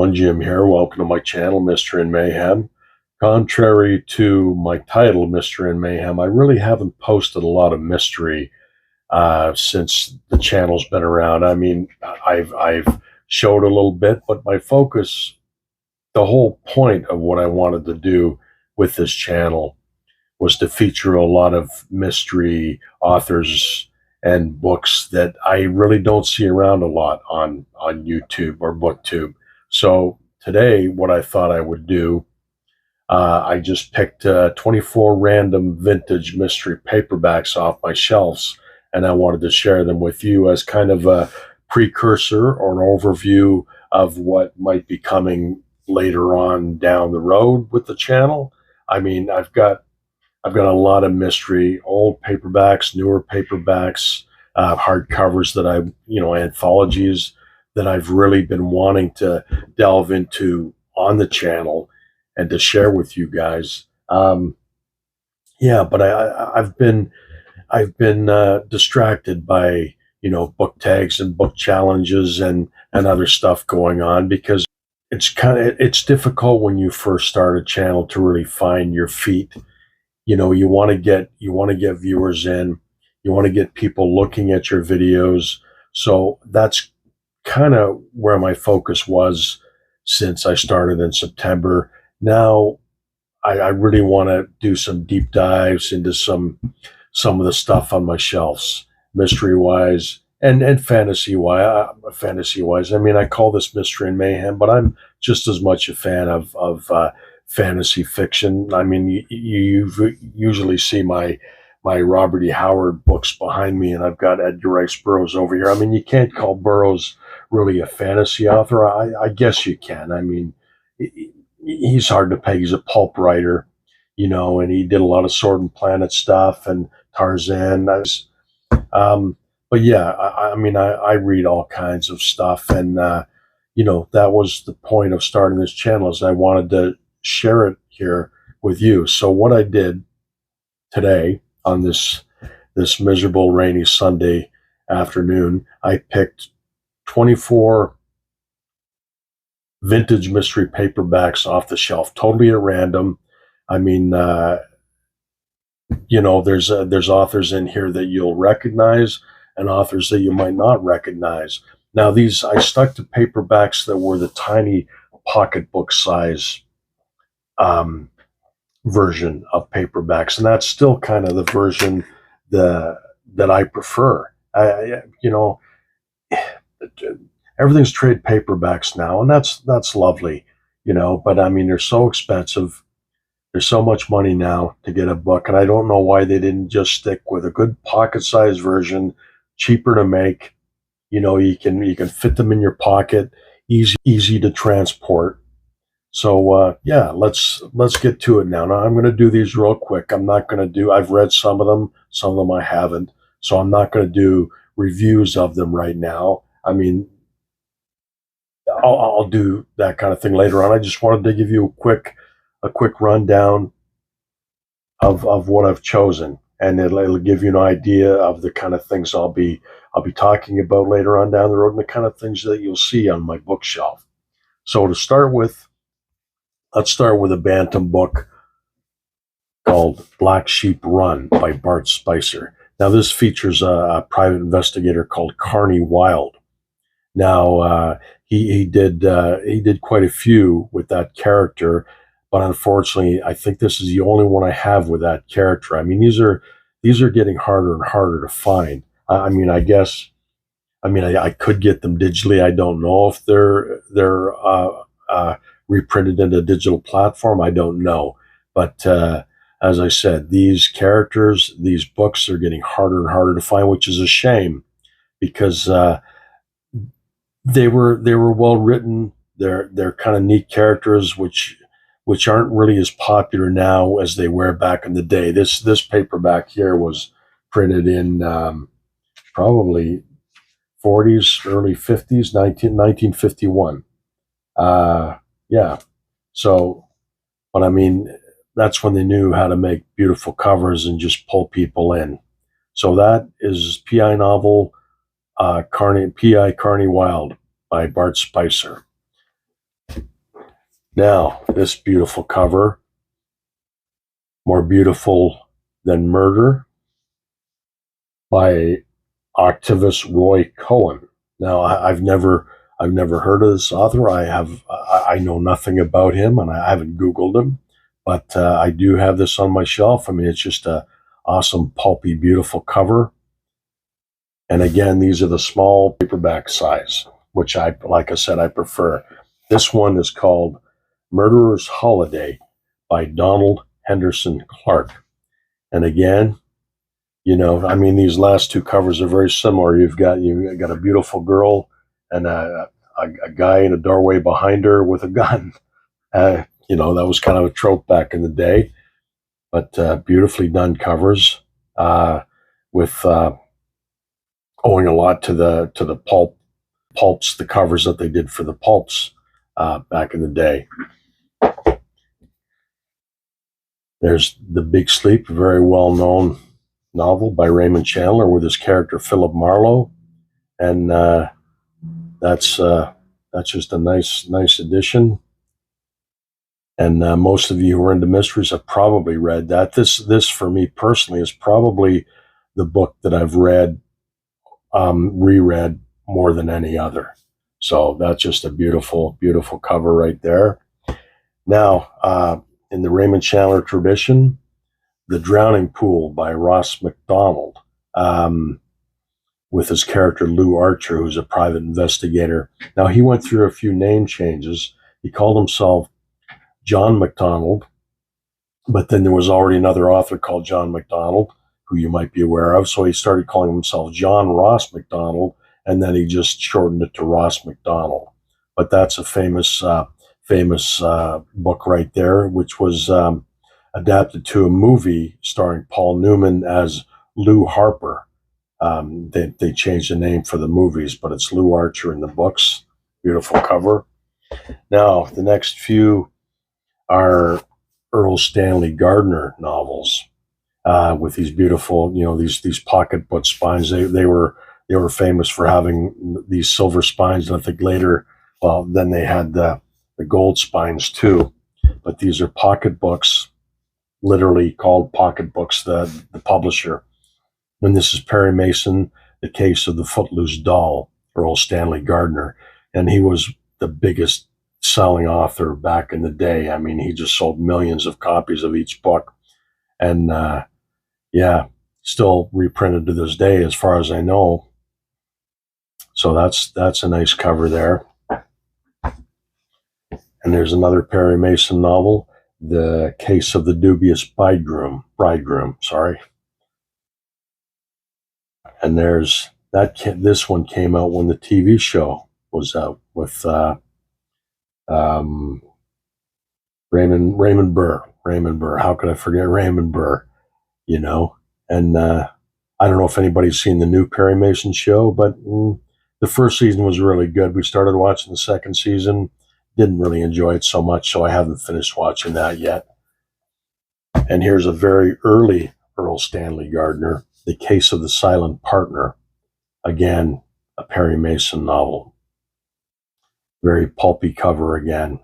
everyone, Jim here. Welcome to my channel, Mystery and Mayhem. Contrary to my title, Mystery and Mayhem, I really haven't posted a lot of mystery since the channel's been around. I mean, I've showed a little bit, but my focus, the whole point of what I wanted to do with this channel was to feature a lot of mystery authors and books that I really don't see around a lot on YouTube or BookTube. So today, what I thought I would do, I just picked 24 random vintage mystery paperbacks off my shelves, and I wanted to share them with you as kind of a precursor or an overview of what might be coming later on down the road with the channel. I mean, I've got a lot of mystery, old paperbacks, newer paperbacks, hardcovers that anthologies that I've really been wanting to delve into on the channel and to share with you guys. But I've been distracted by book tags and book challenges and other stuff going on, because it's difficult when you first start a channel to really find your feet. You want to get viewers in, you want to get people looking at your videos. So that's kind of where my focus was since I started in September. Now I really want to do some deep dives into some of the stuff on my shelves, mystery wise and fantasy wise. I mean, I call this Mystery and Mayhem, but I'm just as much a fan of fantasy fiction. I mean, you usually see my Robert E. Howard books behind me, and I've got Edgar Rice Burroughs over here. I mean, you can't call Burroughs really a fantasy author. I guess you can. I mean, he's hard to peg. He's a pulp writer, and he did a lot of Sword and Planet stuff and Tarzan. But yeah, I mean, I read all kinds of stuff, and that was the point of starting this channel, is I wanted to share it here with you. So what I did today on this miserable rainy Sunday afternoon, I picked 24 vintage mystery paperbacks off the shelf, totally at random. I mean, there's authors in here that you'll recognize and authors that you might not recognize. Now, I stuck to paperbacks that were the tiny pocketbook size version of paperbacks, and that's still kind of the version that I prefer. Everything's trade paperbacks now, and that's lovely, but I mean, they're so expensive. There's so much money now to get a book, and I don't know why they didn't just stick with a good pocket-sized version, cheaper to make. You can fit them in your pocket, easy to transport. So yeah, let's get to it now. Now I'm going to do these real quick. I've read some of them I haven't, so I'm not going to do reviews of them right now. I mean, I'll do that kind of thing later on. I just wanted to give you a quick rundown of what I've chosen, and it'll give you an idea of the kind of things I'll be talking about later on down the road, and the kind of things that you'll see on my bookshelf. So to start with, let's start with a Bantam book called Black Sheep Run by Bart Spicer. Now, this features a private investigator called Carney Wilde. Now, he did quite a few with that character, but unfortunately, I think this is the only one I have with that character. I mean, these are getting harder and harder to find. I could get them digitally. I don't know if they're reprinted into a digital platform. I don't know, but as I said, these characters, these books are getting harder and harder to find, which is a shame, because they were well written. They're kind of neat characters, which aren't really as popular now as they were back in the day. This paperback here was printed in probably 40s, early 50s, 1951. Yeah. So, but I mean, that's when they knew how to make beautiful covers and just pull people in. So that is PI novel, Carney Wilde by Bart Spicer. Now, this beautiful cover, More Beautiful Than Murder by Octavius Roy Cohen. Now, I've never heard of this author. I know nothing about him, and I haven't Googled him, but I do have this on my shelf. I mean, it's just a awesome, pulpy, beautiful cover. And again, these are the small paperback size, which like I said, I prefer. This one is called Murderer's Holiday by Donald Henderson Clark. And again, you know, I mean, these last two covers are very similar. You've got a beautiful girl and a guy in a doorway behind her with a gun. You know, that was kind of a trope back in the day, but beautifully done covers with owing a lot to the pulps, the covers that they did for the pulps back in the day. There's The Big Sleep, a very well-known novel by Raymond Chandler with his character Philip Marlowe, and that's just a nice addition. And most of you who are into mysteries have probably read that. This for me personally is probably the book that I've read, reread more than any other. So that's just a beautiful, beautiful cover right there. Now, in the Raymond Chandler tradition, The Drowning Pool by Ross MacDonald, with his character Lou Archer, who's a private investigator. Now, he went through a few name changes. He called himself John MacDonald, but then there was already another author called John MacDonald, who you might be aware of. So he started calling himself John Ross MacDonald, and then he just shortened it to Ross MacDonald. But that's a famous book right there, which was adapted to a movie starring Paul Newman as Lou Harper. They changed the name for the movies, but it's Lou Archer in the books. Beautiful cover. Now, the next few are Earl Stanley Gardner novels with these beautiful, you know, these pocketbook spines. They were famous for having these silver spines, and I think later, well, then they had the gold spines too. But these are pocketbooks, literally called pocketbooks, the publisher. And this is Perry Mason, The Case of the Footloose Doll, Earl Stanley Gardner. And he was the biggest selling author back in the day. I mean, he just sold millions of copies of each book. And still reprinted to this day, as far as I know. So that's a nice cover there. And there's another Perry Mason novel, The Case of the Dubious Bridegroom. And there's this one came out when the TV show was out with Raymond Burr. How could I forget Raymond Burr? You know, and I don't know if anybody's seen the new Perry Mason show, but the first season was really good. We started watching the second season. Didn't really enjoy it so much, so I haven't finished watching that yet. And here's a very early Earl Stanley Gardner, The Case of the Silent Partner. Again, a Perry Mason novel. Very pulpy cover again.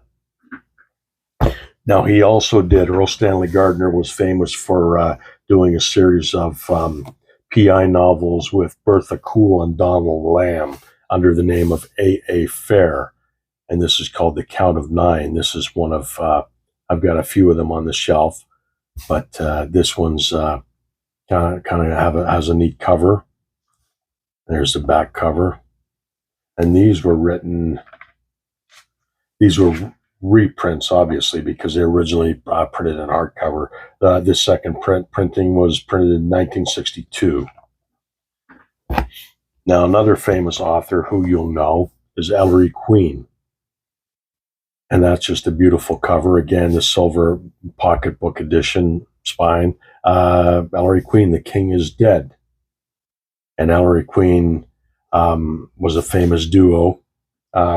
Now, he also Earl Stanley Gardner was famous for doing a series of PI novels with Bertha Cool and Donald Lamb under the name of A.A. Fair. And this is called The Count of Nine. This is one of, I've got a few of them on the shelf, but this one's kind of has a neat cover. There's the back cover. And these were reprints, obviously, because they originally printed in hardcover. This second printing was printed in 1962. Now, another famous author who you'll know is Ellery Queen. And that's just a beautiful cover. Again, the silver pocketbook edition spine. Ellery Queen, The King is Dead. And Ellery Queen was a famous duo.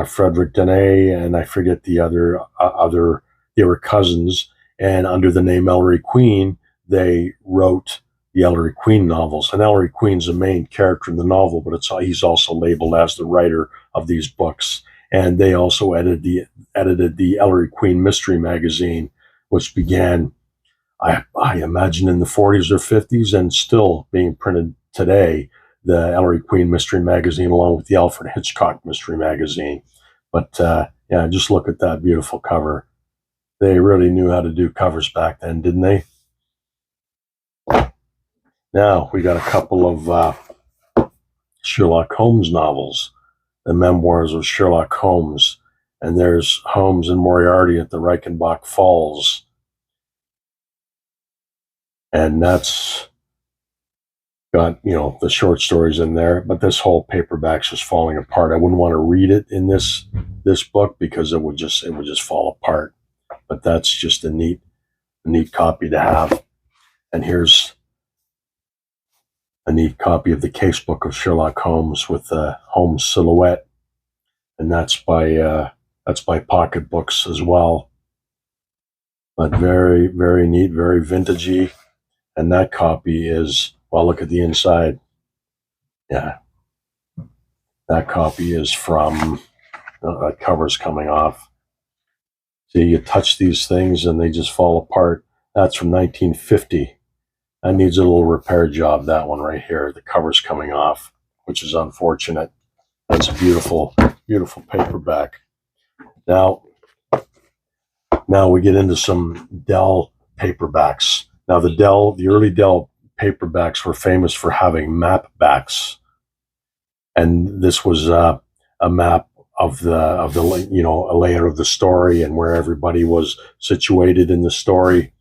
Frederick Dene and I forget the other, they were cousins. And under the name Ellery Queen, they wrote the Ellery Queen novels. And Ellery Queen's the main character in the novel, but he's also labeled as the writer of these books. And they also edited the Ellery Queen Mystery Magazine, which began, I imagine, in the 40s or 50s and still being printed today. The Ellery Queen Mystery Magazine, along with the Alfred Hitchcock Mystery Magazine. But yeah, just look at that beautiful cover. They really knew how to do covers back then, didn't they? Now we got a couple of Sherlock Holmes novels, the memoirs of Sherlock Holmes. And there's Holmes and Moriarty at the Reichenbach Falls. And that's got, the short stories in there, but this whole paperbacks is falling apart. I wouldn't want to read it in this book because it would just fall apart. But that's just a neat copy to have. And here's a neat copy of the Casebook of Sherlock Holmes with the Holmes silhouette, and that's by Pocketbooks as well. But very, very neat, very vintagey. And that copy is, well, look at the inside. Yeah, that copy is from, that cover's coming off. See, you touch these things and they just fall apart. That's from 1950. That needs a little repair job, that one right here. The cover's coming off, which is unfortunate. That's a beautiful, beautiful paperback. Now we get into some Dell paperbacks. Now the early Dell paperbacks were famous for having map backs. And this was a map of the a layer of the story and where everybody was situated in the story.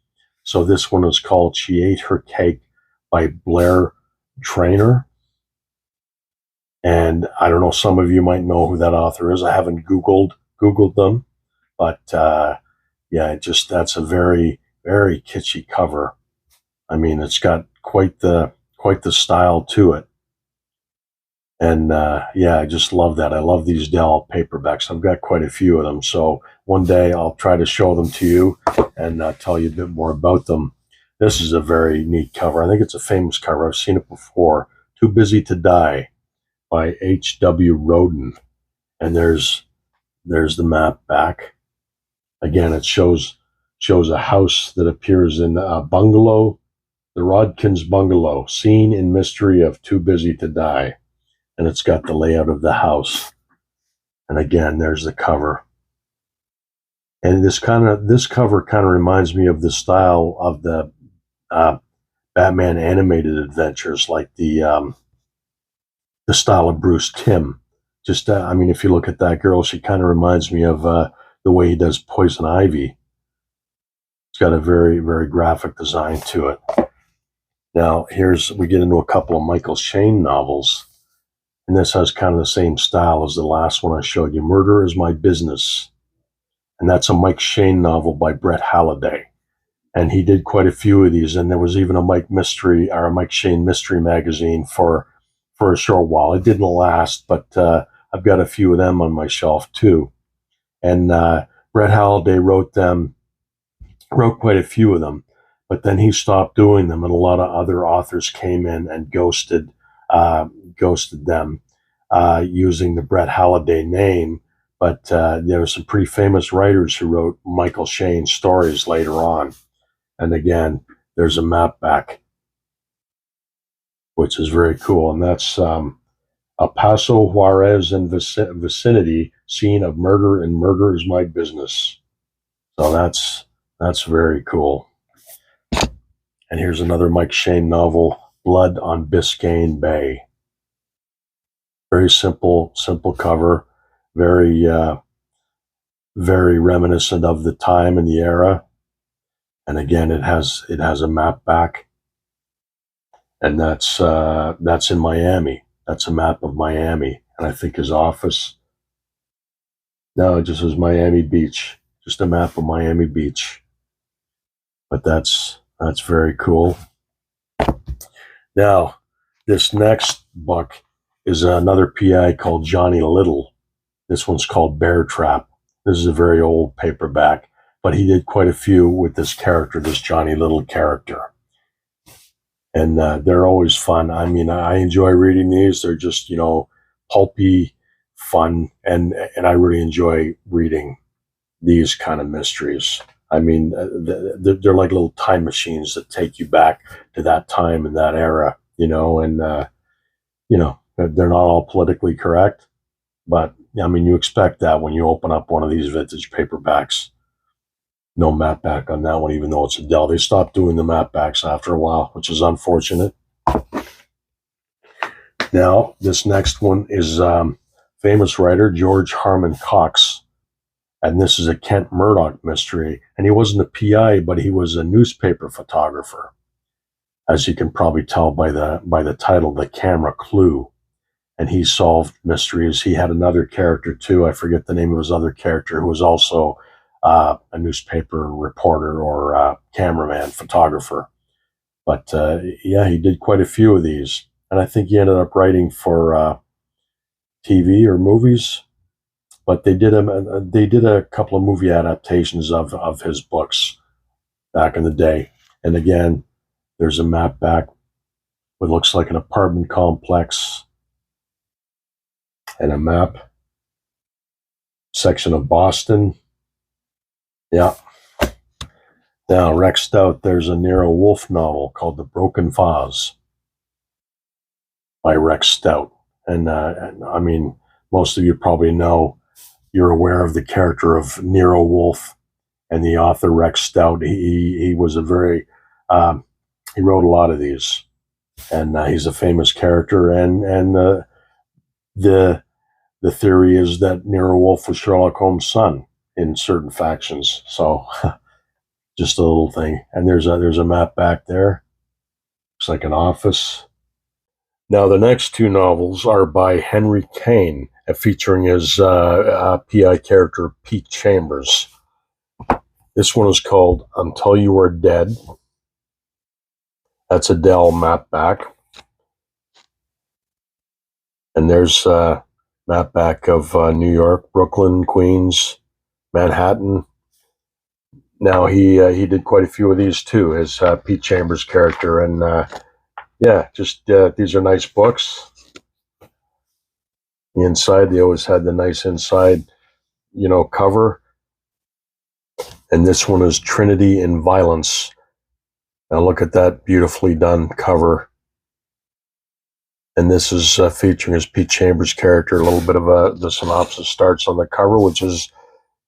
So this one is called She Ate Her Cake by Blair Traynor. And I don't know, some of you might know who that author is. I haven't Googled them, but yeah, that's a very, very kitschy cover. I mean, it's got quite the style to it. And yeah, I just love that. I love these Dell paperbacks. I've got quite a few of them. So one day I'll try to show them to you and tell you a bit more about them. This is a very neat cover. I think it's a famous cover. I've seen it before. Too Busy to Die by H.W. Roden. And there's the map back. Again, it shows a house that appears in a bungalow, the Rodkins bungalow, scene in mystery of Too Busy to Die. And it's got the layout of the house. And again, there's the cover. And this cover kind of reminds me of the style of the Batman animated adventures, like the style of Bruce Timm. Just, I mean, if you look at that girl, she kind of reminds me of the way he does Poison Ivy. It's got a very, very graphic design to it. Now, we get into a couple of Michael Shayne novels. And this has kind of the same style as the last one I showed you, Murder is My Business. And that's a Mike Shayne novel by Brett Halliday. And he did quite a few of these. And there was even a Mike Shayne mystery magazine for a short while. It didn't last, but I've got a few of them on my shelf too. And Brett Halliday wrote quite a few of them, but then he stopped doing them, and a lot of other authors came in and ghosted them using the Brett Halliday name. But there were some pretty famous writers who wrote Michael Shayne stories later on. And again, there's a map back, which is very cool. And that's El Paso, Juarez, and vicinity, scene of murder, and Murder is My Business. So that's very cool. And here's another Mike Shayne novel, Blood on Biscayne Bay. Very simple cover, very very reminiscent of the time and the era. And again, it has a map back, and that's in Miami. That's a map of Miami, and I think his office. No, it just says Miami Beach, just a map of Miami Beach. But that's very cool. Now, this next book is another PI called Johnny Little. This one's called Bear Trap. This is a very old paperback, but he did quite a few with this character, this Johnny Little character. And they're always fun. I mean, I enjoy reading these. They're just, pulpy, fun, and I really enjoy reading these kind of mysteries. I mean, they're like little time machines that take you back to that time and that era, and they're not all politically correct, but I mean, you expect that when you open up one of these vintage paperbacks. No map back on that one, even though it's a Dell. They stopped doing the map backs after a while, which is unfortunate. Now, this next one is famous writer George Harmon Cox, and this is a Kent Murdoch mystery. And he wasn't a PI, but he was a newspaper photographer, as you can probably tell by the title, The Camera Clue. And he solved mysteries. He had another character too. I forget the name of his other character, who was also a newspaper reporter or cameraman, photographer. But yeah, he did quite a few of these, and I think he ended up writing for TV or movies. But they did a couple of movie adaptations of his books back in the day. And again, there's a map back. What looks like an apartment complex and a map section of Boston. Yeah. Now, Rex Stout, there's a Nero Wolfe novel called The Broken Vase by Rex Stout. And I mean, most of you probably know, you're aware of the character of Nero Wolfe and the author Rex Stout. He was a very, he wrote a lot of these, and he's a famous character. And the theory is that Nero Wolfe was Sherlock Holmes' son in certain factions. So just a little thing. And there's a map back there. Looks like an office. Now, the next two novels are by Henry Kane, featuring his PI character Pete Chambers. This one is called Until You Are Dead. That's a Dell map back. And there's a map back of New York, Brooklyn, Queens, Manhattan. Now, he did quite a few of these too, his Pete Chambers character. And yeah, just these are nice books. The inside, they always had the nice inside, cover. And this one is Trinity in Violence. Now look at that beautifully done cover. And this is featuring his Pete Chambers character. A little bit of the synopsis starts on the cover, which is,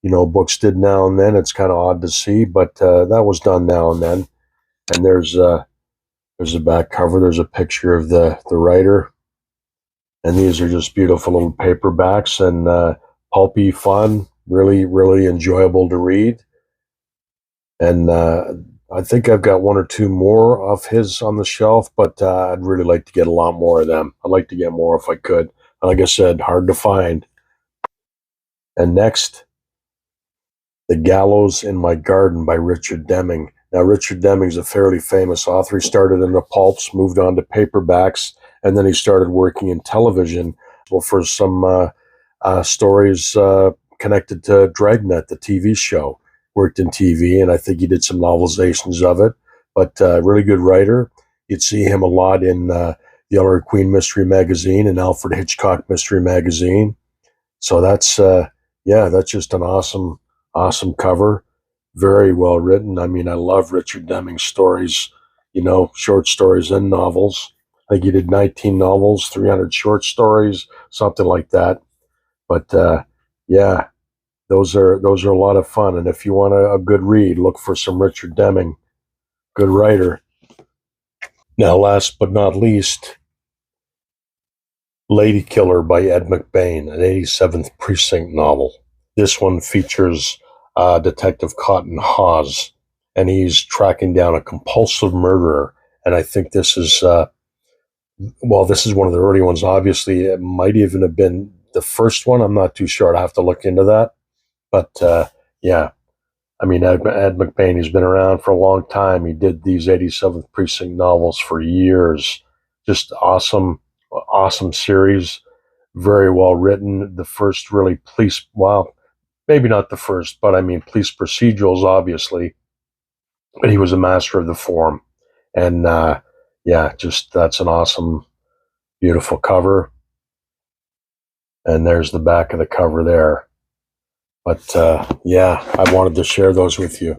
books did now and then. It's kind of odd to see, but that was done now and then. And there's a back cover. There's a picture of the writer. And these are just beautiful little paperbacks and pulpy fun, really, really enjoyable to read. And I think I've got one or two more of his on the shelf, but I'd really like to get a lot more of them. I'd like to get more if I could. Like I said, hard to find. And next, The Gallows in My Garden by Richard Deming. Now, Richard Deming's a fairly famous author. He started in the pulps, moved on to paperbacks, and then he started working in television for some stories connected to Dragnet, the TV show. Worked in TV, and I think he did some novelizations of it. But really good writer. You'd see him a lot in the Ellery Queen Mystery Magazine and Alfred Hitchcock Mystery Magazine. So that's just an awesome cover. Very well written. I mean, I love Richard Deming's stories, short stories and novels. I think he did 19 novels, 300 short stories, something like that. But yeah, those are a lot of fun. And if you want a good read, look for some Richard Deming, good writer. Now, last but not least, Lady Killer by Ed McBain, an 87th Precinct novel. This one features Detective Cotton Hawes, and he's tracking down a compulsive murderer. And I think this is, this is one of the early ones. Obviously, it might even have been the first one. I'm not too sure. I'd have to look into that. But yeah, I mean, Ed McBain, he's been around for a long time. He did these 87th Precinct novels for years. Just awesome series. Very well written. The first really maybe not the first, but I mean, police procedurals, obviously. But he was a master of the form. And that's an awesome, beautiful cover. And there's the back of the cover there. But yeah, I wanted to share those with you.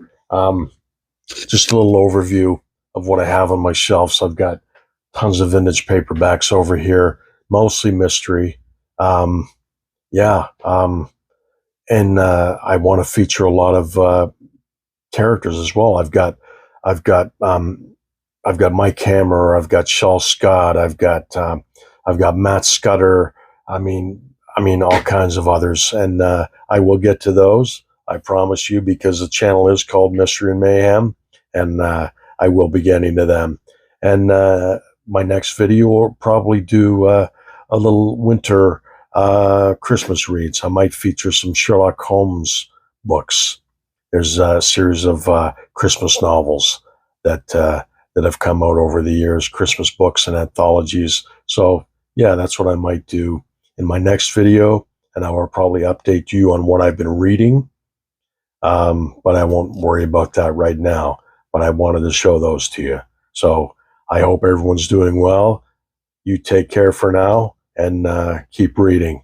Just a little overview of what I have on my shelves. I've got tons of vintage paperbacks over here, mostly mystery. Yeah, and I want to feature a lot of characters as well. I've got Mike Hammer. I've got Shaw Scott. I've got Matt Scudder. I mean all kinds of others, and I will get to those. I promise you, because the channel is called Mystery and Mayhem, and I will be getting to them. And my next video will probably do a little winter Christmas reads. I might feature some Sherlock Holmes books. There's a series of Christmas novels that have come out over the years, Christmas books and anthologies. So yeah, that's what I might do in my next video, and I will probably update you on what I've been reading. But I won't worry about that right now. But I wanted to show those to you. So I hope everyone's doing well. You take care for now, and keep reading.